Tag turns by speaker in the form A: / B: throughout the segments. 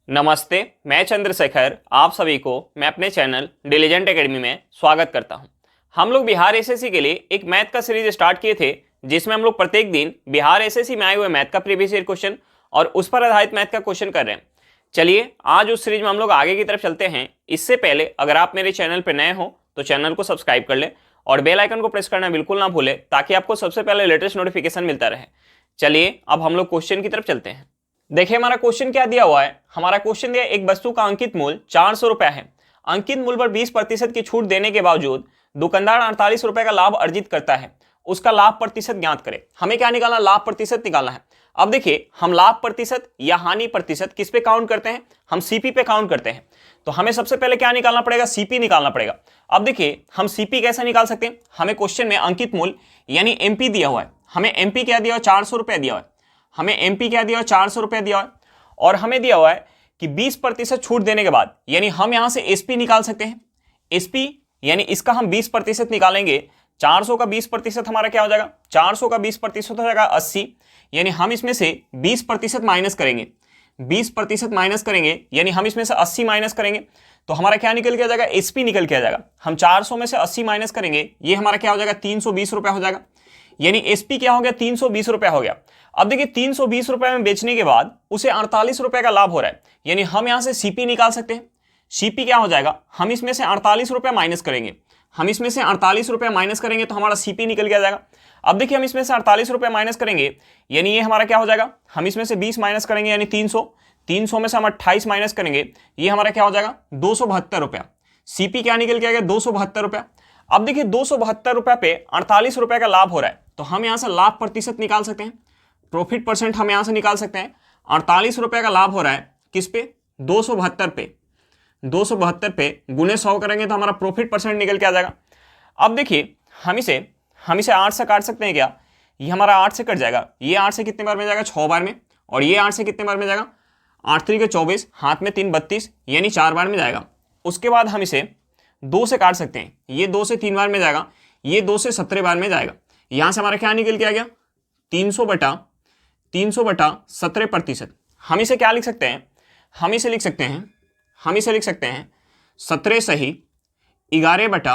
A: नमस्ते, मैं चंद्रशेखर आप सभी को मैं अपने चैनल डिलीजेंट एकेडमी में स्वागत करता हूं। हम लोग बिहार एसएससी के लिए एक मैथ का सीरीज स्टार्ट किए थे, जिसमें हम लोग प्रत्येक दिन बिहार एसएससी में आए हुए मैथ का प्रीवियस ईयर क्वेश्चन और उस पर आधारित मैथ का क्वेश्चन कर रहे हैं। चलिए आज उस सीरीज में हम लोग आगे की तरफ चलते हैं। इससे पहले अगर आप मेरे चैनल पर नए हो तो चैनल को सब्सक्राइब कर लें और बेल आइकन को प्रेस करना बिल्कुल ना भूलें, ताकि आपको सबसे पहले लेटेस्ट नोटिफिकेशन मिलता रहे। चलिए अब हम लोग क्वेश्चन की तरफ चलते हैं। देखिए हमारा क्वेश्चन क्या दिया हुआ है। हमारा क्वेश्चन दिया एक वस्तु का अंकित मूल्य 400 रुपए है। अंकित मूल्य पर 20% की छूट देने के बावजूद दुकानदार 48 रुपए का लाभ अर्जित करता है। उसका लाभ प्रतिशत ज्ञात करें। हमें क्या निकालना, लाभ प्रतिशत निकालना है। अब देखिए हम लाभ प्रतिशत या हानि प्रतिशत किस पे काउंट करते हैं, हम सीपी पे काउंट करते हैं। तो हमें सबसे पहले क्या निकालना पड़ेगा, सीपी निकालना पड़ेगा। अब देखिए हम सीपी कैसे निकाल सकते हैं। हमें क्वेश्चन में अंकित मूल्य यानी एमपी दिया हुआ है। हमें एमपी क्या दिया हुआ, 400 रुपए दिया हुआ है। हमें एमपी क्या दिया हुआ, 400 रुपए दिया हुआ है। और हमें दिया हुआ है कि 20% छूट देने के बाद, यानी हम यहां से एसपी निकाल सकते हैं। एसपी यानी इसका हम 20% निकालेंगे। 400 का 20% हमारा क्या हो जाएगा, 400 का 20% हो जाएगा 80। यानी हम इसमें से 20% माइनस करेंगे। 20% माइनस करेंगे यानी हम इसमें से 80 माइनस करेंगे तो हमारा क्या निकल के आ जाएगा, एसपी निकल के आ जाएगा। हम 400 में से 80 माइनस करेंगे, ये हमारा क्या हो जाएगा, 320 रुपए हो जाएगा। यानी एसपी क्या हो गया, 320 रुपए हो गया। अब देखिए 320 रुपए में बेचने के बाद उसे 48 रुपए का लाभ हो रहा है। यानी हम यहां से सीपी निकाल सकते हैं। सीपी क्या हो जाएगा, हम इसमें से 48 रुपए माइनस करेंगे। हम इसमें से 48 रुपए माइनस करेंगे तो हमारा सीपी निकल के आ जाएगा। अब देखिए हम इसमें से 48 रुपए माइनस करेंगे यानी ये हमारा क्या हो जाएगा, हम इसमें से 20 माइनस करेंगे यानी 300। 300 में से हम 28 माइनस करेंगे, ये हमारा क्या हो जाएगा, 272 रुपया। सीपी क्या निकल के आ गया, 272 रुपया। अब देखिए 272 रुपए पे 48 रुपए का लाभ हो रहा है, तो हम यहां से लाभ प्रतिशत निकाल सकते हैं। प्रॉफिट परसेंट हम यहां से निकाल सकते हैं। 48 रुपए का लाभ हो रहा है किस पे, 272 पे। 272 पे गुने 100 करेंगे तो हमारा प्रॉफिट परसेंट निकल के आ जाएगा। अब देखिए हम इसे 8 से काट सकते हैं क्या, ये हमारा 8 से कट जाएगा। ये 8 से कितने बार में जाएगा, 6 बार में। और ये 8 से कितने बार में जाएगा, 8 3 के 24, हाथ में 3 32, यानी 4 बार में जाएगा। उसके बाद हम इसे 2 से काट सकते हैं। ये 2 से 3 बार में जाएगा, ये 2 से 17 बार में जाएगा। यहां से हमारा क्या निकल के आ गया, 300 बटा 17%। हम इसे क्या लिख सकते हैं, हम इसे लिख सकते हैं 17 सही 11 बटा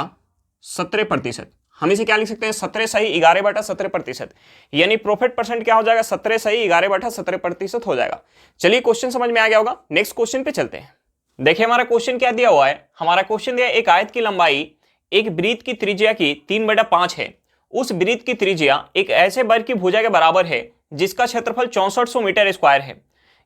A: 17%। हम इसे क्या लिख सकते हैं, 17 सही 11 बटा 17%। यानी प्रॉफिट परसेंट क्या हो जाएगा, 17 सही 11 बटा 17% हो जाएगा। चलिए क्वेश्चन समझ में आ गया होगा। नेक्स्ट क्वेश्चन पे चलते हैं। देखिए हमारा क्वेश्चन क्या दिया हुआ है। हमारा क्वेश्चन दिया एक आयत की लंबाई एक वृत्त की त्रिज्या की 3/5 है। उस वृत्त की त्रिज्या एक ऐसे वर्ग की भुजा के बराबर है जिसका क्षेत्रफल 6400 मीटर स्क्वायर है।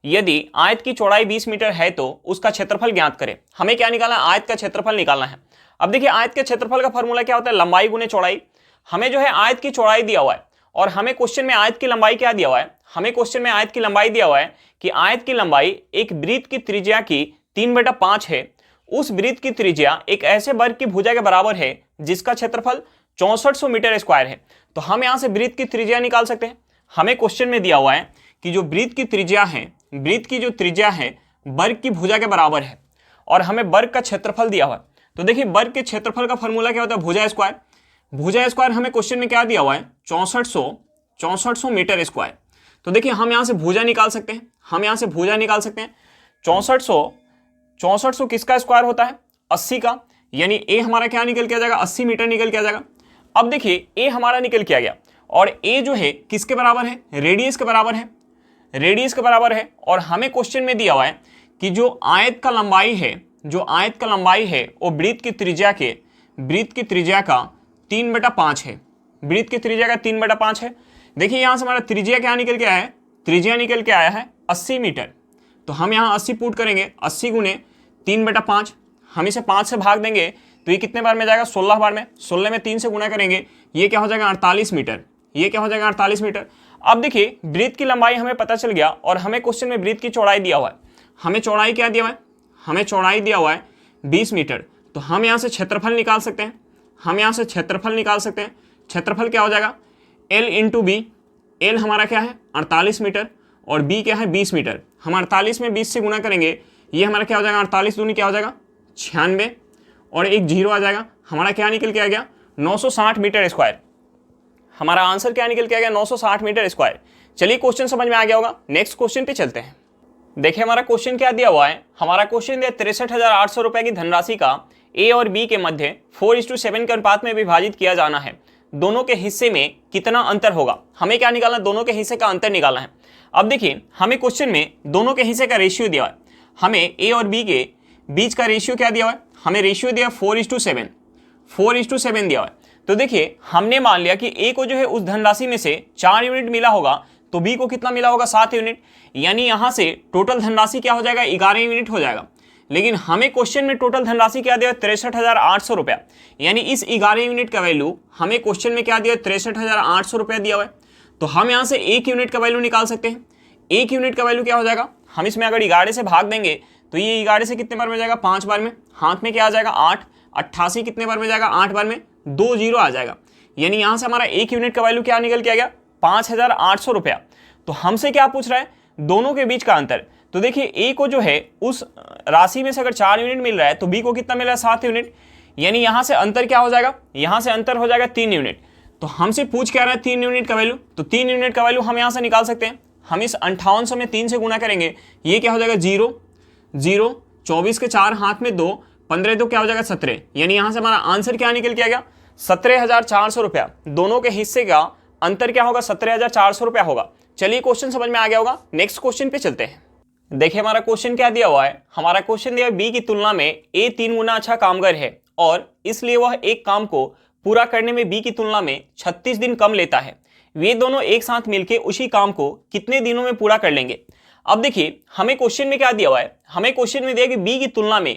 A: यदि आयत की चौड़ाई 20 मीटर है तो उसका क्षेत्रफल ज्ञात करें। हमें क्या निकालना है, आयत का क्षेत्रफल निकालना है। अब देखिए आयत के क्षेत्रफल का फॉर्मूला क्या होता है, लंबाई गुने चौड़ाई। हमें जो है आयत की चौड़ाई दिया हुआ है और हमें क्वेश्चन में आयत की लंबाई क्या दिया हुआ है, हमें क्वेश्चन में आयत की लंबाई दिया हुआ है कि आयत की लंबाई एक वृत्त की त्रिज्या की 3/5 है। उस वृत्त की त्रिज्या एक ऐसे वर्ग की भुजा के बराबर है जिसका क्षेत्रफल 6400 मीटर स्क्वायर है। तो हम यहां से वृत्त की त्रिज्या निकाल सकते हैं। हमें क्वेश्चन में दिया हुआ है कि जो वृत्त की त्रिज्या है, वृत्त की जो त्रिज्या है वर्ग की भुजा के बराबर है और हमें वर्ग का क्षेत्रफल दिया हुआ है। तो देखिए वर्ग के क्षेत्रफल का फॉर्मूला क्या होता है, भुजा स्क्वायर। भुजा स्क्वायर हमें क्वेश्चन में क्या दिया हुआ है, 6400 मीटर स्क्वायर। तो देखिए हम यहां से भुजा निकाल सकते हैं। 6400 किसका स्क्वायर होता है, 80 का। यानी ए हमारा क्या निकल के आ जाएगा, 80 मीटर निकल के आ जाएगा। अब देखिए ए हमारा निकल के आ गया और ए जो है किसके बराबर है, रेडियस के बराबर है। रेडियस के बराबर है और हमें क्वेश्चन में दिया हुआ है कि जो आयत का लंबाई है वो वृत्त की त्रिज्या का 3/5 है। वृत्त की त्रिज्या का 3/5 है। देखिए यहां से हमारा त्रिज्या क्या निकल के आया है, त्रिज्या निकल के आया है 80 मीटर। तो हम यहाँ 80 पुट करेंगे, 80 गुने 3/5। हम इसे 5 से भाग देंगे तो ये कितने बार में जाएगा, 16 बार में। 16 में 3 से गुना करेंगे, ये क्या हो जाएगा 48 मीटर। ये क्या हो जाएगा 48 मीटर। अब देखिए वृत्त की लंबाई हमें पता चल गया और हमें क्वेश्चन में वृत्त की चौड़ाई दिया हुआ है। हमें चौड़ाई क्या दिया हुआ है, हमें चौड़ाई दिया हुआ है 20 मीटर। तो हम यहाँ से क्षेत्रफल निकाल सकते हैं। क्षेत्रफल क्या हो जाएगा, L इंटू बी। एल हमारा क्या है 48 मीटर और बी क्या है 20 मीटर। हम 48 में 20 से गुना करेंगे, ये हमारा क्या हो जाएगा, 48 दूनी क्या हो जाएगा 96 और एक जीरो आ जाएगा। हमारा क्या निकल के आ गया 960 मीटर स्क्वायर। हमारा आंसर क्या निकल के आ गया 960 मीटर स्क्वायर। चलिए क्वेश्चन समझ में आ गया होगा। नेक्स्ट क्वेश्चन पे चलते हैं। देखिए हमारा क्वेश्चन क्या दिया हुआ है। हमारा क्वेश्चन दिया 63,800 रुपए की धनराशि का ए और बी के मध्य 4:7 के अनुपात में विभाजित किया जाना है। दोनों के हिस्से में कितना अंतर होगा। हमें क्या निकालना है, दोनों के हिस्से का अंतर निकालना है। अब देखिए हमें क्वेश्चन में दोनों के हिस्से का रेशियो दिया है। हमें ए और बी के बीच का रेशियो क्या दिया हुआ है, हमें रेशियो दिया 4:7, 4:7 दिया हुआ है। तो देखिए हमने मान लिया कि ए को जो है उस धनराशि में से 4 यूनिट मिला होगा, तो बी को कितना मिला होगा, 7 यूनिट। यानी यहां से टोटल धनराशि क्या हो जाएगा, 11 यूनिट हो जाएगा। लेकिन हमें क्वेश्चन में टोटल धनराशि क्या दिया, 63,800 रुपया। यानी इस 11 यूनिट का वैल्यू हमें क्वेश्चन में क्या दिया, 63,800 रुपया दिया हुआ है। तो हम यहां से 1 यूनिट का वैल्यू निकाल सकते हैं। 1 यूनिट का वैल्यू क्या हो जाएगा, हम इसमें अगर 11 से भाग देंगे तो ये 11 से कितने बार में जाएगा, 5 बार में। हाथ में क्या आ जाएगा, 8। 88 कितने बार में जाएगा, 8 बार में। 2 जीरो आ जाएगा। यानी यहां से हमारा 1 यूनिट का वैल्यू क्या निकल के आ गया, 5,800 रुपया। तो हमसे क्या पूछ रहा है, दोनों के बीच का अंतर। तो देखिए ए को जो है उस राशि में से अगर 4 यूनिट मिल रहा है तो बी को कितना मिल रहा है, 7 यूनिट। यानी यहां से अंतर क्या हो जाएगा, यहां से अंतर हो जाएगा 3 यूनिट। तो हमसे पूछ क्या रहा है, 3 यूनिट का वैल्यू। तो 3 यूनिट का वैल्यू हम यहां से निकाल सकते हैं। हम इस 5800 में 3 से गुना करेंगे, ये क्या हो जाएगा, 0 0। 24 के 4 हाथ में 2, 15 तो क्या हो जाएगा, 17। यानी यहां से हमारा आंसर क्या निकल के आ गया, 17,400 रुपया। दोनों के हिस्से का अंतर क्या होगा, 17,400 रुपया होगा। चलिए क्वेश्चन समझ में आ गया होगा। नेक्स्ट क्वेश्चन पे चलते हैं। देखिए हमारा क्वेश्चन क्या दिया हुआ है। हमारा क्वेश्चन दिया है बी की तुलना में ए 3 गुना अच्छा कामगर है और इसलिए वह एक काम को पूरा करने में बी की तुलना में 36 दिन कम लेता है। वे दोनों एक साथ मिलकर उसी काम को कितने दिनों में पूरा कर लेंगे। अब देखिए हमें क्वेश्चन में क्या दिया हुआ है, हमें क्वेश्चन में दिया कि बी की तुलना में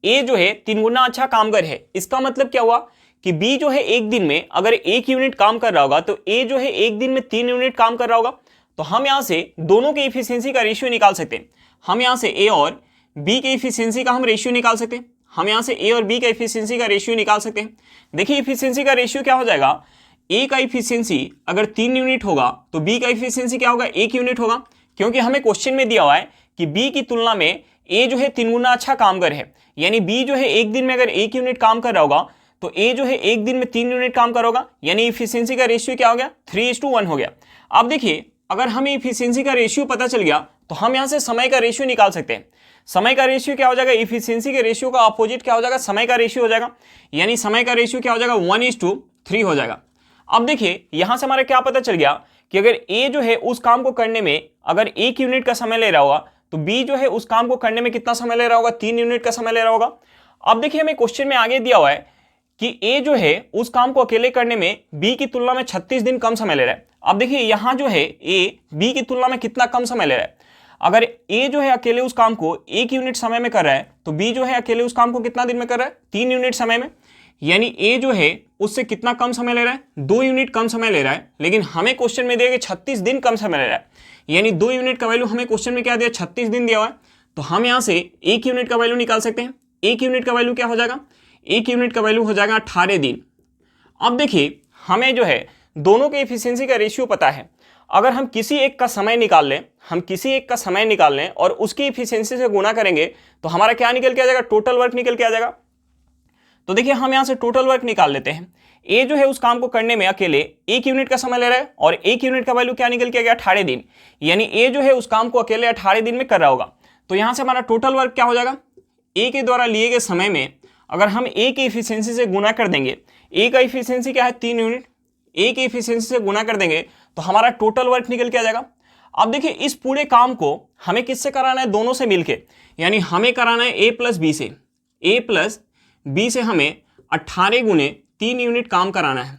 A: ए जो है 3 गुना अच्छा कामगर है। इसका मतलब क्या हुआ कि बी जो है एक दिन में अगर 1 यूनिट काम कर रहा होगा तो ए जो है एक दिन में 3 यूनिट काम कर रहा होगा। तो हम यहां से दोनों के इफिशियंसी का रेशियो निकाल सकते हैं। हम यहां से ए और बी के इफिशियंसी का हम रेशियो निकाल सकते हैं। हम यहां से ए और बी का इफिशियंसी का रेशियो निकाल सकते हैं। देखिए इफिशियंसी का रेशियो क्या हो जाएगा, ए का इफिशियंसी अगर 3 यूनिट होगा तो बी का इफिशियंसी क्या होगा, 1 यूनिट होगा। क्योंकि हमें क्वेश्चन में दिया हुआ है कि बी की तुलना में ए जो है 3 गुना अच्छा कामगर है। यानी बी जो है एक दिन में अगर 1 यूनिट काम कर रहा होगा तो ए जो है एक दिन में 3 यूनिट काम कर होगा। यानी इफिशियंसी का रेशियो क्या हो गया, 3:1 हो गया। अब देखिए अगर हमें इफिशियंसी का रेशियो पता चल गया तो हम यहां से समय का रेशियो निकाल सकते हैं। समय का रेशियो क्या हो जाएगा, इफिशियंसी के रेशियो का अपोजिट क्या हो जाएगा, समय का रेशियो हो जाएगा। यानी समय का रेशियो क्या हो जाएगा, 1:3 हो जाएगा। अब देखिए यहां से हमारा क्या पता चल गया कि अगर ए जो है उस काम को करने में अगर 1 यूनिट का समय ले रहा होगा तो बी जो है उस काम को करने में कितना समय ले रहा होगा, 3 यूनिट का समय ले रहा होगा। अब देखिए हमें क्वेश्चन में आगे दिया हुआ है कि ए जो है उस काम को अकेले करने में बी की तुलना में 36 दिन कम समय ले रहा है। अब देखिए यहां जो है ए बी की तुलना में कितना कम समय ले रहा है। अगर ए जो है अकेले उस काम को 1 यूनिट समय में कर रहा है तो बी जो है अकेले उस काम को कितना दिन में कर रहा है, 3 यूनिट समय में। यानी ए जो है उससे कितना कम समय ले रहा है, 2 यूनिट कम समय ले रहा है। लेकिन हमें क्वेश्चन में दिया कि 36 दिन कम समय ले रहा है। यानी 2 यूनिट का वैल्यू हमें क्वेश्चन में क्या दिया, 36 दिन दिया हुआ है। तो हम यहां से 1 यूनिट का वैल्यू निकाल सकते हैं। 1 यूनिट का वैल्यू क्या हो जाएगा, 1 यूनिट का वैल्यू हो जाएगा 18 दिन। अब देखिए हमें जो है दोनों के इफिशियंसी का रेशियो पता है। अगर हम किसी एक का समय निकाल लें और उसकी इफिशियंसी से गुना करेंगे तो हमारा क्या निकल के आ जाएगा, टोटल वर्क निकल के आ जाएगा। तो देखिए हम यहां से टोटल वर्क निकाल लेते हैं। ए जो है उस काम को करने में अकेले 1 यूनिट का समय ले रहा है और 1 यूनिट का वैल्यू क्या निकल के आ गया, 18 दिन। यानी ए जो है उस काम को अकेले 18 दिन में कर रहा होगा। तो यहां से हमारा टोटल वर्क क्या हो जाएगा, ए के द्वारा लिए गए समय में अगर हम ए की इफिशियंसी से गुना कर देंगे, ए का इफिशियंसी क्या है, 3 यूनिट, ए की इफिशियंसी से गुना कर देंगे तो हमारा टोटल वर्क निकल के आ जाएगा। अब देखिए इस पूरे काम को हमें किससे कराना है, दोनों से मिलके। यानी हमें कराना है ए प्लस बी से हमें 18 गुने 3 यूनिट काम कराना है।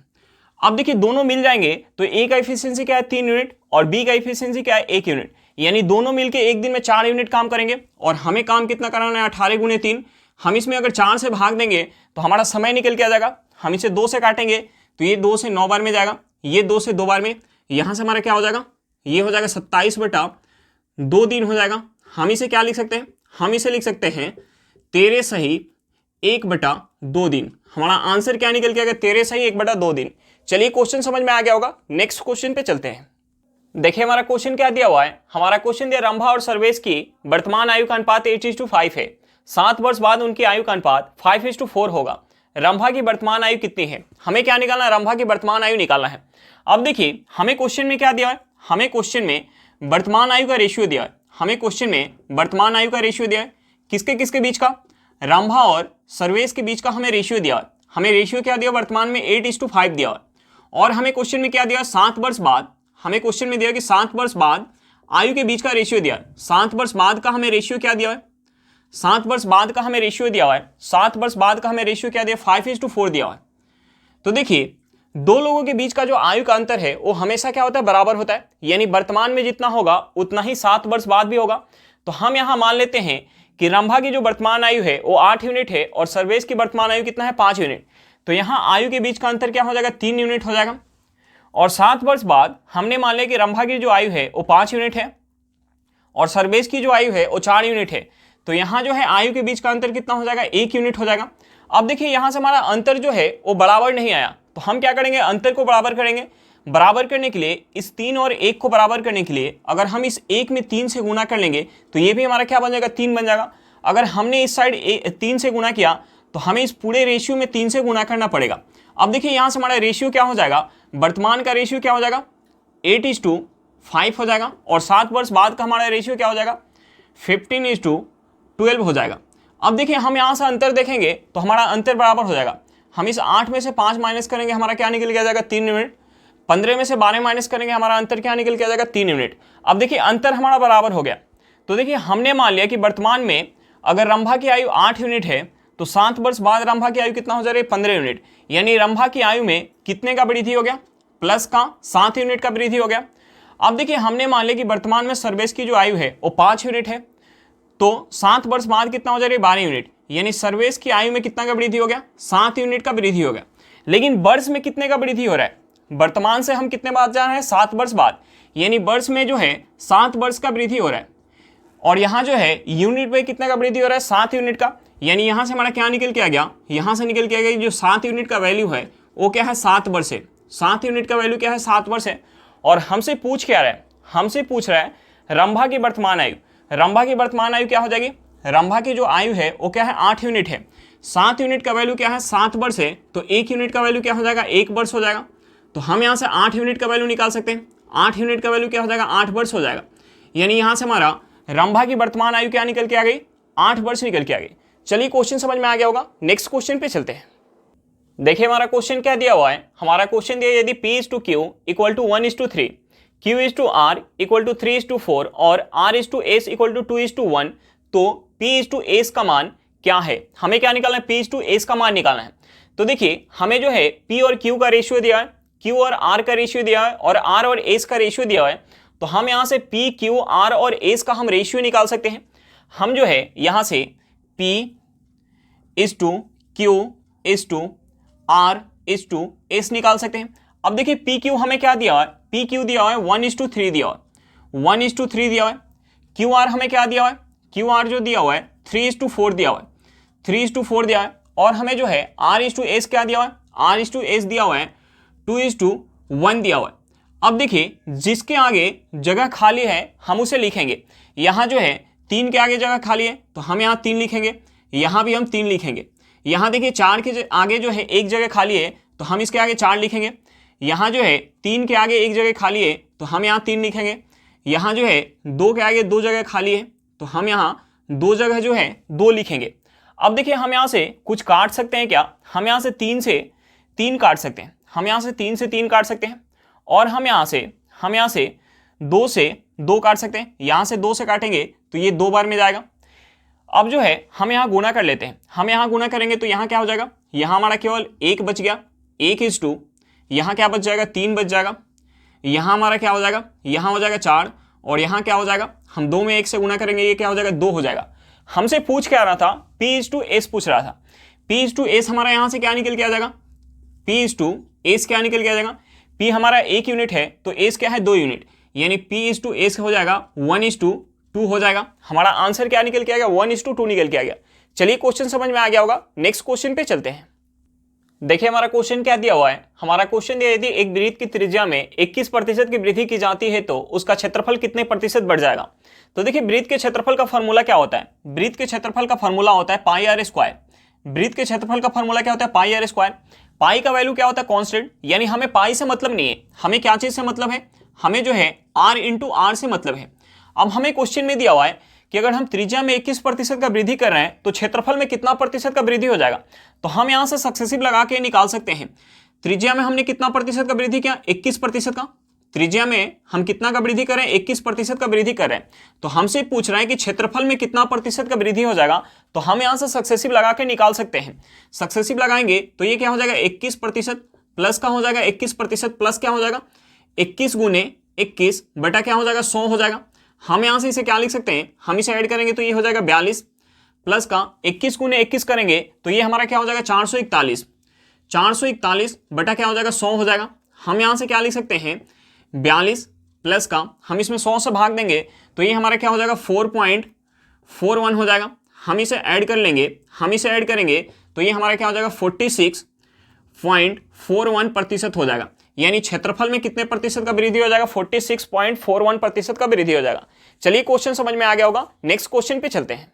A: अब देखिए दोनों मिल जाएंगे तो ए का इफिशियंसी क्या है, 3 यूनिट और बी का इफिशियंसी क्या है, 1 यूनिट। यानी दोनों मिलके एक दिन में 4 यूनिट काम करेंगे और हमें काम कितना कराना है, 18 गुने 3। हम इसमें अगर 4 से भाग देंगे तो हमारा समय निकल के आ जाएगा। हम इसे 2 से काटेंगे तो ये 2 से 9 बार में जाएगा, ये 2 से 2 बार में। यहां से हमारा क्या हो जाएगा, ये हो जाएगा 27/2 दिन हो जाएगा। हम इसे क्या लिख सकते हैं, हम इसे लिख सकते हैं 13 सही 1/2 दिन। हमारा आंसर क्या निकल के आ गया, 13 सही 1/2 दिन। चलिए क्वेश्चन समझ में आ गया होगा। नेक्स्ट क्वेश्चन पे चलते हैं। देखिए हमारा क्वेश्चन क्या दिया हुआ है। हमारा क्वेश्चन दिया रंभा और सर्वेश की वर्तमान आयु का अनुपात 8:5 है। 7 वर्ष बाद उनकी आयु का अनुपात 5:4 होगा। रंभा की वर्तमान आयु कितनी है। हमें क्या निकालना है, रंभा की वर्तमान आयु निकालना है। अब देखिए हमें क्वेश्चन में क्या दिया है, हमें क्वेश्चन में वर्तमान आयु का रेशियो दिया है। हमें क्वेश्चन में वर्तमान आयु का रेशियो दिया है, किसके किसके बीच का, रंभा और सर्वेश के बीच का हमें रेशियो दिया है। हमें रेशियो क्या दिया वर्तमान में 8:5 दिया है। और हमें क्वेश्चन में क्या दिया 7 वर्ष बाद, हमें क्वेश्चन में दिया कि 7 वर्ष बाद आयु के बीच का रेशियो दिया है। 7 वर्ष बाद का हमें रेशियो क्या दिया है, 7 वर्ष बाद का हमें रेशियो दिया हुआ है, 7 वर्ष बाद का हमें रेशियो क्या दिया 5:4 दिया हुआ है। तो देखिए दो लोगों के बीच का जो आयु का अंतर है वो हमेशा क्या होता है, बराबर होता है। यानी वर्तमान में जितना होगा उतना ही 7 वर्ष बाद भी होगा। तो हम यहां मान लेते हैं कि रंभा की जो वर्तमान आयु है वो 8 यूनिट है और सर्वेश की वर्तमान आयु कितना है 5 यूनिट। तो यहां आयु के बीच का अंतर क्या हो जाएगा 3 यूनिट हो जाएगा। और 7 वर्ष बाद हमने मान लिया कि रंभा की जो आयु है वो 5 यूनिट है और सर्वेश की जो आयु है वो 4 यूनिट है। तो यहां जो है आयु के बीच का अंतर कितना हो जाएगा 1 यूनिट हो जाएगा। अब देखिए यहां से हमारा अंतर जो है वो बराबर नहीं आया, तो हम क्या करेंगे अंतर को बराबर करेंगे। बराबर करने के लिए इस 3 और 1 को बराबर करने के लिए अगर हम इस 1 में 3 से गुना कर लेंगे तो ये भी हमारा क्या बन जाएगा 3 बन जाएगा। अगर हमने इस साइड 3 से गुना किया तो हमें इस पूरे रेशियो में 3 से गुना करना पड़ेगा। अब देखिए यहां से हमारा रेशियो क्या हो जाएगा, वर्तमान का रेशियो क्या हो जाएगा 8:5 हो जाएगा और 7 वर्ष बाद का हमारा रेशियो क्या हो जाएगा 15:12 हो जाएगा। अब देखिए हम यहाँ से अंतर देखेंगे तो हमारा अंतर बराबर हो जाएगा। हम इस 8 में से 5 माइनस करेंगे हमारा क्या निकल के आ जाएगा 3 यूनिट। 15 में से 12 माइनस करेंगे हमारा अंतर क्या निकल के आ जाएगा 3 यूनिट। अब देखिए अंतर हमारा बराबर हो गया। तो देखिए हमने मान लिया कि वर्तमान में अगर रंभा की आयु 8 यूनिट है तो 7 वर्ष बाद रंभा की आयु कितना हो जा रही है 15 यूनिट। यानी रंभा की आयु में कितने का वृद्धि हो गया, प्लस का 7 यूनिट का वृद्धि हो गया। अब देखिए हमने मान लिया कि वर्तमान में सर्वेश की जो आयु है वो 5 यूनिट है, तो 7 वर्ष बाद कितना हो जा रही है 12 यूनिट। यानी सर्वेश की आयु में कितना का वृद्धि हो गया 7 यूनिट का वृद्धि हो गया। लेकिन वर्ष में कितने का वृद्धि हो रहा है, वर्तमान से हम कितने बाद जा रहे हैं 7 वर्ष बाद, यानी वर्ष में जो है 7 वर्ष का वृद्धि हो रहा है। और यहाँ जो है यूनिट में कितने का वृद्धि हो रहा है 7 यूनिट का। यानी यहाँ से हमारा क्या निकल के आ गया, यहाँ से निकल के आ गया जो 7 यूनिट का वैल्यू है वो क्या है 7 वर्ष है। 7 यूनिट का वैल्यू क्या है 7 वर्ष है। और हमसे पूछ क्या रहा है, हमसे पूछ रहा है रंभा की वर्तमान आयु। रंभा की वर्तमान आयु क्या हो जाएगी, रंभा की जो आयु है वो क्या है 8 यूनिट है। 7 यूनिट का वैल्यू क्या है 7 वर्ष है, तो 1 यूनिट का वैल्यू क्या हो जाएगा 1 वर्ष हो जाएगा। तो हम यहाँ से 8 यूनिट का वैल्यू निकाल सकते हैं। 8 यूनिट का वैल्यू क्या हो जाएगा 8 वर्ष हो जाएगा। यानी यहाँ से हमारा रंभा की वर्तमान आयु क्या निकल के आ गई 8 वर्ष निकल के आ गई। चलिए क्वेश्चन समझ में आ गया होगा, नेक्स्ट क्वेश्चन पे चलते हैं। देखिए हमारा क्वेश्चन क्या दिया हुआ है, हमारा क्वेश्चन दिया यदि P/Q = 1:3, Q/R = 3:4 और R/S = 2:1, तो P/S का मान क्या है, हमें क्या निकालना है P/S का मान निकालना है। तो देखिए हमें जो है P और Q का रेशियो दिया है, Q और R का रेशियो दिया है और R और S का रेशियो दिया है। तो हम यहाँ से P, Q, R और S का हम रेशियो निकाल सकते हैं। हम जो है यहाँ से P/Q/R/S निकाल सकते हैं। अब देखिए PQ हमें क्या दिया है, PQ दिया है 1:3 दिया है, 1:3 दिया है। QR हमें क्या दिया है, QR जो दिया हुआ है 3:4 दिया हुआ है, 3:4 दिया है। और हमें जो है R/S क्या दिया हुआ है, R/S दिया हुआ है 2:1 दिया हुआ है। अब देखिए जिसके आगे जगह खाली है हम उसे लिखेंगे। यहाँ जो है 3 के आगे जगह खाली है तो हम यहाँ 3 लिखेंगे, यहाँ भी हम 3 लिखेंगे। यहाँ देखिए 4 के आगे जो है एक जगह खाली है तो हम इसके आगे 4 लिखेंगे। यहाँ जो है 3 के आगे एक जगह खाली है तो हम यहाँ 3 लिखेंगे। यहाँ जो है 2 के आगे 2 जगह खाली है तो हम यहाँ 2 जगह जो है 2 लिखेंगे। अब देखिए हम यहाँ से कुछ काट सकते हैं क्या, हम यहाँ से 3 से 3 काट सकते हैं, हम यहाँ से 3 से 3 काट सकते हैं। और हम यहाँ से 2 से 2 काट सकते हैं, यहाँ से 2 से काटेंगे तो ये 2 बार में जाएगा। अब जो है हम यहाँ गुना कर लेते हैं, हम यहाँ गुना करेंगे तो यहाँ क्या हो जाएगा, यहाँ हमारा केवल 1 बच गया, 1:2, यहाँ क्या बच जाएगा 3 बच जाएगा। यहाँ हमारा क्या हो जाएगा, यहाँ हो जाएगा 4 और यहाँ क्या हो जाएगा, हम 2 में 1 से गुना करेंगे, ये क्या हो जाएगा 2 हो जाएगा। हमसे पूछ क्या रहा था, P/S पूछ रहा था। P/S हमारा यहाँ से क्या निकल के आ जाएगा, P/S क्या निकल के आ जाएगा, P हमारा 1 यूनिट है तो S क्या है 2 यूनिट, यानी P/S हो जाएगा 1:2 हो जाएगा। हमारा आंसर क्या निकल के आ गया 1:2 निकल के आ गया। चलिए क्वेश्चन समझ में आ गया होगा, नेक्स्ट क्वेश्चन पे चलते हैं। देखिए हमारा क्वेश्चन क्या दिया हुआ है, हमारा क्वेश्चन दिया यदि एक वृत्त की त्रिज्या में 21% की वृद्धि की जाती है तो उसका क्षेत्रफल कितने प्रतिशत बढ़ जाएगा। तो देखिए वृत्त के क्षेत्रफल का फॉर्मूला क्या होता है, वृत्त के क्षेत्रफल का फॉर्मूला होता है πr²। वृत्त के क्षेत्रफल का फॉर्मूला क्या होता है πr²। पाई का वैल्यू क्या होता है कांस्टेंट, यानी हमें पाई से मतलब नहीं है, हमें क्या चीज से मतलब है, हमें जो है r × r से मतलब है। अब हमें क्वेश्चन में दिया हुआ है कि अगर हम त्रिज्या में 21% का वृद्धि कर रहे हैं तो क्षेत्रफल में कितना प्रतिशत का वृद्धि हो जाएगा। तो हम यहां से सक्सेसिव लगा के निकाल सकते हैं। त्रिज्या में हमने कितना प्रतिशत का वृद्धि किया, 21% का। त्रिज्या में हम कितना का वृद्धि कर रहे हैं, 21% का वृद्धि कर रहे हैं। तो हमसे पूछ रहे हैं कि क्षेत्रफल में कितना प्रतिशत का वृद्धि हो जाएगा। तो हम यहां से सक्सेसिव लगा के निकाल सकते हैं। सक्सेसिव लगाएंगे तो ये क्या हो जाएगा, 21% प्लस का हो जाएगा 21% प्लस क्या हो जाएगा 21 गुने 21 बटा क्या हो जाएगा 100 हो जाएगा। हम यहां से इसे क्या लिख सकते हैं, हम इसे ऐड करेंगे तो ये हो जाएगा 42 प्लस का 21 गुने 21 करेंगे तो ये हमारा क्या हो जाएगा 441 बटा क्या हो जाएगा 100 हो जाएगा। हम यहां से क्या लिख सकते हैं 42 प्लस का हम इसमें 100 से भाग देंगे तो ये हमारा क्या हो जाएगा 4.41 हो जाएगा। हम इसे ऐड कर लेंगे, हम इसे ऐड करेंगे तो ये हमारा क्या हो जाएगा 46.41% हो जाएगा। यानी क्षेत्रफल में कितने प्रतिशत का वृद्धि हो जाएगा, 46.41% का वृद्धि हो जाएगा। चलिए क्वेश्चन समझ में आ गया होगा, नेक्स्ट क्वेश्चन पे चलते हैं।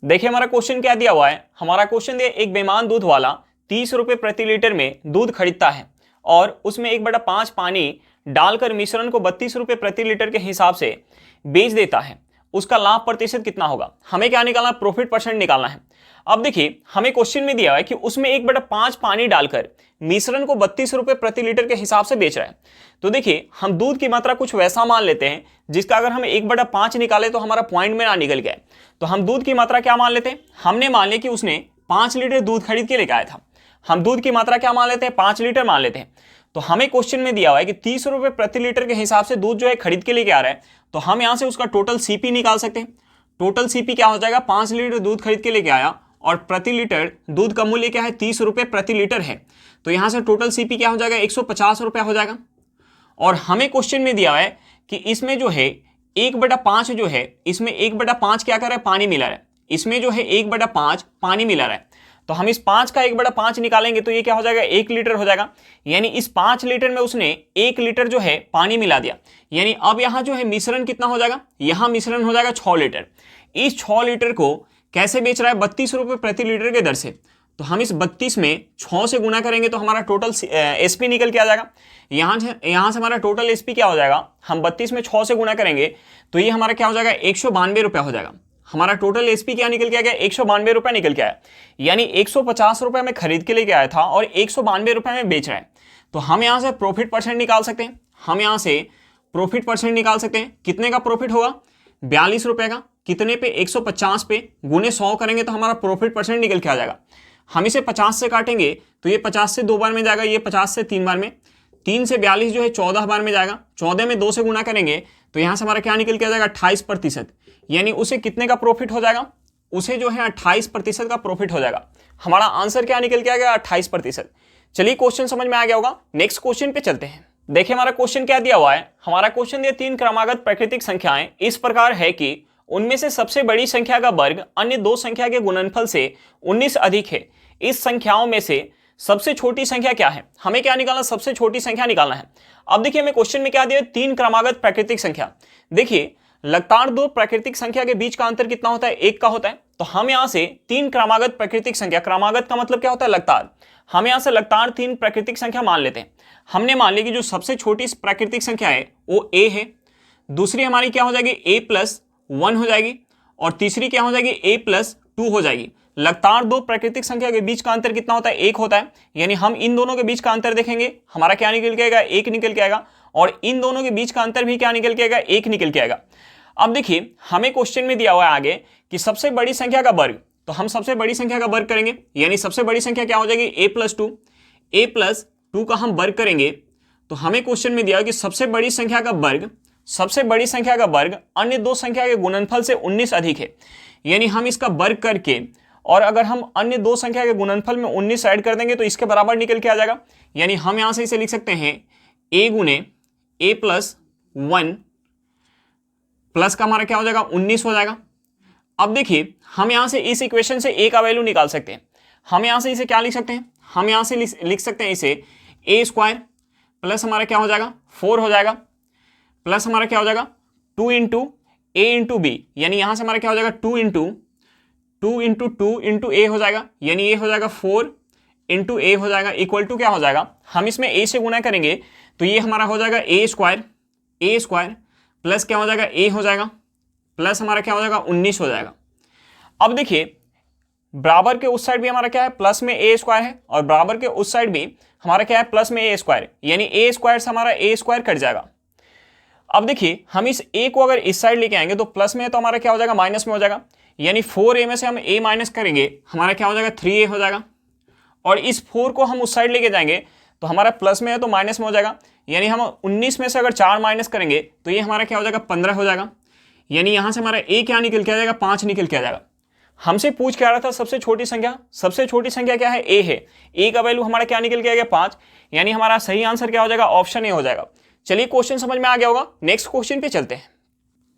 A: देखिए हमारा क्वेश्चन क्या दिया हुआ है। हमारा क्वेश्चन दिया एक बेईमान दूध वाला 30 रुपए प्रति लीटर में दूध खरीदता है और उसमें 1/5 पानी डालकर मिश्रण को 32 रुपए प्रति लीटर के हिसाब से बेच देता है। उसका लाभ प्रतिशत कितना होगा। हमें क्या निकालना है, प्रॉफिट परसेंट निकालना है। अब देखिए हमें क्वेश्चन में दिया हुआ है कि उसमें 1/5 पानी डालकर मिश्रण को 32 रुपए प्रति लीटर के हिसाब से बेच रहा है। तो देखिए हम दूध की मात्रा कुछ वैसा मान लेते हैं जिसका अगर हम 1/5 निकाले तो हमारा पॉइंट में ना निकल गया। तो हम दूध की मात्रा क्या मान लेते हैं, हमने मान लिया कि उसने 5 लीटर दूध खरीद के लेकर आया था। हम दूध की मात्रा क्या मान लेते हैं, 5 लीटर मान लेते हैं। तो हमें क्वेश्चन में दिया हुआ है कि 30 रुपए प्रति लीटर के हिसाब से दूध जो है खरीद के लेके आ रहा है। तो हम यहां से उसका टोटल सीपी निकाल सकते हैं। टोटल सीपी क्या हो जाएगा, 5 लीटर दूध खरीद के लेके आया और प्रति लीटर दूध का मूल्य क्या है 30 रुपए प्रति लीटर है। तो यहां से टोटल सीपी क्या हो जाएगा 150 रुपया हो जाएगा। और हमें क्वेश्चन में दिया हुआ है कि इसमें जो है 1/5 जो है, इसमें 1/5 क्या कर रहा है, पानी मिला रहा है। इसमें जो है 1/5 पानी मिला रहा है। तो हम इस 5 का 1/5 निकालेंगे तो ये क्या हो जाएगा 1 लीटर हो जाएगा। यानी इस 5 लीटर में उसने 1 लीटर जो है पानी मिला दिया। यानी अब यहां जो है मिश्रण कितना हो जाएगा, यहां मिश्रण हो जाएगा 6 लीटर। इस 6 लीटर को कैसे बेच रहा है, 32 रुपए प्रति लीटर के दर से। तो हम इस 32 में 6 से गुना करेंगे तो हमारा टोटल एसपी निकल के आ जाएगा। यहां से हमारा टोटल एसपी क्या हो जाएगा, हम 32 में 6 से गुना करेंगे तो ये हमारा क्या हो जाएगा 192 रुपया हो जाएगा। हमारा टोटल एसपी क्या निकल के आ गया, 192 रुपया निकल के आया। यानी 150 रुपये में खरीद के लेके आया था और 192 रुपये में बेच रहा है। तो हम यहां से प्रॉफिट परसेंट निकाल सकते हैं। हम यहां से प्रॉफिट परसेंट निकाल सकते हैं। कितने का प्रॉफिट होगा, 42 रुपये का। कितने पे, 150 पे गुने 100 करेंगे तो हमारा प्रॉफिट परसेंट निकल के आ जाएगा। हम इसे 50 से काटेंगे तो ये 50 से 2 बार में जाएगा, ये 50 से 3 बार में, 3 से 42 जो है 14 बार में जाएगा। 14 में 2 से गुना करेंगे तो यहाँ से हमारा क्या निकल के आ जाएगा 28%। यानी उसे कितने का प्रॉफिट हो जाएगा, उसे जो है 28% का प्रॉफिट हो जाएगा। हमारा आंसर क्या निकल के आ गया 28%। चलिए क्वेश्चन समझ में आ गया होगा, नेक्स्ट क्वेश्चन पे चलते हैं। देखिए हमारा क्वेश्चन क्या दिया हुआ है। हमारा क्वेश्चन दिया 3 क्रमागत प्राकृतिक संख्याएं इस प्रकार है कि उनमें से सबसे बड़ी संख्या का वर्ग अन्य 2 संख्या के गुणनफल से 19 अधिक है। इस संख्याओं में से सबसे छोटी संख्या क्या है। हमें क्या निकालना, सबसे छोटी संख्या निकालना है। अब देखिए हमें क्वेश्चन में क्या दिया, 3 क्रमागत प्राकृतिक संख्या। देखिए लगातार 2 प्राकृतिक संख्या के बीच का अंतर कितना होता है, 1 का होता है। तो हम यहां से 3 क्रमागत प्राकृतिक संख्या, क्रमागत का मतलब क्या होता है, लगातार। हम यहां से लगातार 3 प्राकृतिक संख्या मान लेते हैं। हमने मान लिया कि जो सबसे छोटी प्राकृतिक संख्या है वो a है। दूसरी हमारी क्या हो जाएगी a+1 हो जाएगी और तीसरी क्या हो जाएगी a+2 हो जाएगी। लगातार 2 प्राकृतिक संख्या के बीच का अंतर कितना होता है, 1 होता है। यानी हम इन दोनों के बीच का अंतर देखेंगे, हमारा क्या निकल के आएगा 1 निकल के आएगा। और इन दोनों के बीच का अंतर भी क्या निकल के आएगा, 1 निकल के आएगा। अब देखिए हमें क्वेश्चन में दिया हुआ है आगे कि सबसे बड़ी संख्या का वर्ग। तो हम सबसे बड़ी संख्या का वर्ग करेंगे। यानी सबसे बड़ी संख्या क्या हो जाएगी a+2। a+2 का हम वर्ग करेंगे तो हमें क्वेश्चन में दिया है कि सबसे बड़ी संख्या का वर्ग अन्य 2 संख्या के गुणनफल से 19 अधिक है। यानी हम इसका वर्ग करके और अगर हम अन्य 2 संख्या के गुणनफल में 19 ऐड कर देंगे तो इसके बराबर निकल के आ जाएगा। यानी हम यहां से इसे लिख सकते हैं a गुने a+1 प्लस का हमारा क्या हो जाएगा 19 हो जाएगा। अब देखिए हम यहां से इस इक्वेशन से a का वैल्यू निकाल सकते हैं। हम यहां से इसे क्या लिख सकते हैं, हम यहां से लिख सकते हैं इसे a² प्लस हमारा क्या हो जाएगा 4 हो जाएगा, प्लस हमारा क्या हो जाएगा 2 इंटू a इंटू b। यानी यहां से हमारा क्या हो जाएगा 2 इंटू a हो जाएगा। यानी ये हो जाएगा 4 इंटू a हो जाएगा इक्वल टू क्या हो जाएगा, हम इसमें a से गुना करेंगे तो ये हमारा हो जाएगा a² प्लस क्या हो जाएगा a हो जाएगा प्लस हमारा क्या हो जाएगा 19 हो जाएगा। अब देखिए बराबर के उस साइड भी हमारा क्या है प्लस में ए स्क्वायर है और बराबर के उस साइड भी हमारा क्या है प्लस में ए स्क्वायर, यानी ए स्क्वायर से हमारा ए स्क्वायर कट जाएगा। अब देखिए हम इस ए को अगर इस साइड लेके आएंगे तो प्लस में है तो हमारा क्या हो जाएगा माइनस में हो जाएगा, यानी 4a में से हम a माइनस करेंगे हमारा क्या हो जाएगा 3a हो जाएगा। और इस 4 को हम उस साइड लेके जाएंगे तो हमारा प्लस में है तो माइनस में हो जाएगा, यानी हम 19 में से अगर 4 माइनस करेंगे तो ये हमारा क्या हो जाएगा 15 हो जाएगा। यानी यहाँ से हमारा a क्या निकल के आ जाएगा 5 निकल के आ जाएगा। हमसे पूछ के आ रहा था सबसे छोटी संख्या क्या है a है, a का वैल्यू हमारा क्या निकल के आ गया 5, यानी हमारा सही आंसर क्या हो जाएगा ऑप्शन ए हो जाएगा। चलिए क्वेश्चन समझ में आ गया होगा, नेक्स्ट क्वेश्चन पे चलते हैं।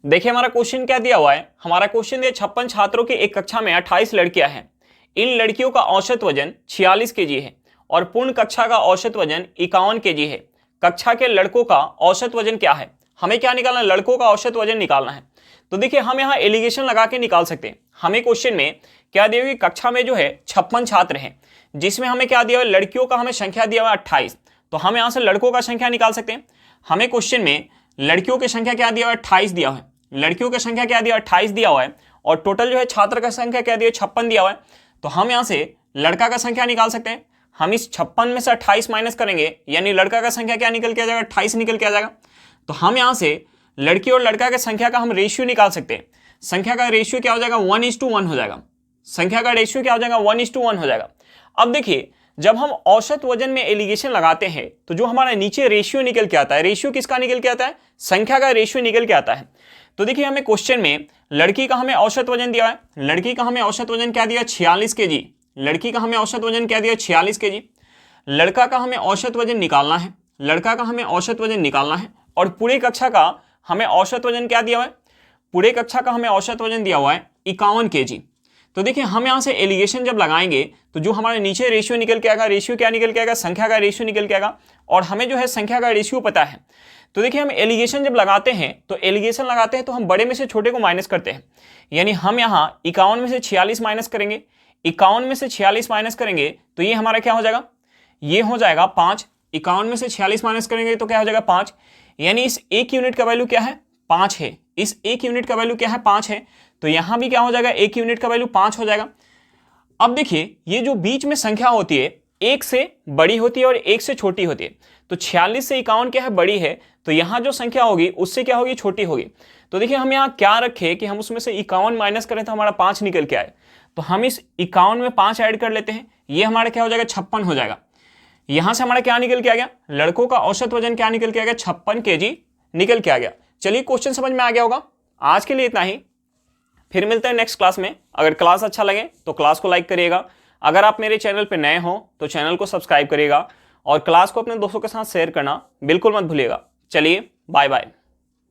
A: देखिए हमारा क्वेश्चन क्या दिया हुआ है, हमारा क्वेश्चन दिया 56 छात्रों की एक कक्षा में 28 लड़कियां हैं। इन लड़कियों का औसत वजन 46 केजी है और पूर्ण कक्षा का औसत वजन 51 केजी है। कक्षा के लड़कों का औसत वजन क्या है? हमें क्या निकालना है, लड़कों का औसत वजन निकालना है। तो देखिए हम यहाँ एलिगेशन लगा के निकाल सकते हैं। हमें क्वेश्चन में क्या दिया हुआ है, कक्षा में जो है 56 छात्र हैं, जिसमें हमें क्या दिया हुआ है, लड़कियों का हमें संख्या दिया हुआ है 28, तो हम यहाँ से लड़कों का संख्या निकाल सकते हैं। हमें क्वेश्चन में लड़कियों की संख्या क्या दिया हुआ है 28 दिया हुआ है, लड़कियों की संख्या क्या दिया 28 दिया हुआ है और टोटल जो है छात्र का संख्या क्या दिया 56 दिया हुआ है। तो हम यहाँ से लड़का का संख्या निकाल सकते हैं। हम इस 56 में से 28 माइनस करेंगे, यानी लड़का का संख्या क्या निकल के आ जाएगा 28 निकल के आ जाएगा। तो हम यहाँ से लड़की और लड़का के संख्या का हम रेशियो निकाल सकते हैं। संख्या का रेशियो क्या हो जाएगा 1:1 हो जाएगा। संख्या का रेशियो क्या हो जाएगा 1:1 हो जाएगा। अब देखिए जब हम औसत वजन में एलिगेशन लगाते हैं तो जो हमारा नीचे रेशियो निकल के आता है, रेशियो किसका निकल के आता है, संख्या का रेशियो निकल के आता है। तो देखिए हमें क्वेश्चन में लड़की का हमें औसत वजन दिया है, लड़की का हमें औसत वजन क्या दिया 46 केजी, लड़की का हमें औसत वजन क्या दिया 46 केजी। लड़का का हमें औसत वजन निकालना है, लड़का का हमें औसत वजन निकालना है और पूरे कक्षा का हमें औसत वजन क्या दिया हुआ है, पूरे कक्षा का हमें औसत वजन दिया हुआ है 51 केजी। तो देखिए हम यहाँ से एलिगेशन जब लगाएंगे तो जो हमारे नीचे रेशियो निकल के आएगा, रेशियो क्या निकल के आएगा, संख्या का रेशियो निकल के आएगा और हमें जो है संख्या का रेशियो पता है। तो देखिए हम एलिगेशन जब लगाते हैं तो हम बड़े में से छोटे को माइनस करते हैं, यानी हम यहाँ 51 में से 46 माइनस करेंगे, 51 में से 46 माइनस करेंगे तो ये हमारा क्या हो जाएगा, ये हो जाएगा 5। 51 में से 46 माइनस करेंगे तो क्या हो जाएगा 5, यानी इस एक यूनिट का वैल्यू क्या है 5 है, इस एक यूनिट का वैल्यू क्या है 5 है। तो यहां भी क्या हो जाएगा, एक यूनिट का वैल्यू 5 हो जाएगा। अब देखिए ये जो बीच में संख्या होती है एक से बड़ी होती है और एक से छोटी होती है। तो 46 से 51 क्या है बड़ी है, तो यहां जो संख्या होगी उससे क्या होगी छोटी होगी। तो देखिए हम यहाँ क्या रखे कि हम उसमें से 51 माइनस करें तो हमारा 5 निकल के आए। तो हम इस 51 में 5 ऐड कर लेते हैं, ये हमारा क्या हो जाएगा 56 हो जाएगा। यहां से हमारा क्या निकल के आ गया, लड़कों का औसत वजन क्या निकल के आ गया 56 केजी निकल के आ गया। चलिए क्वेश्चन समझ में आ गया होगा। आज के लिए इतना ही, फिर मिलते हैं नेक्स्ट क्लास में। अगर क्लास अच्छा लगे तो क्लास को लाइक करिएगा, अगर आप मेरे चैनल पर नए हो तो चैनल को सब्सक्राइब करिएगा और क्लास को अपने दोस्तों के साथ शेयर करना बिल्कुल मत भूलिएगा। चलिए बाय बाय।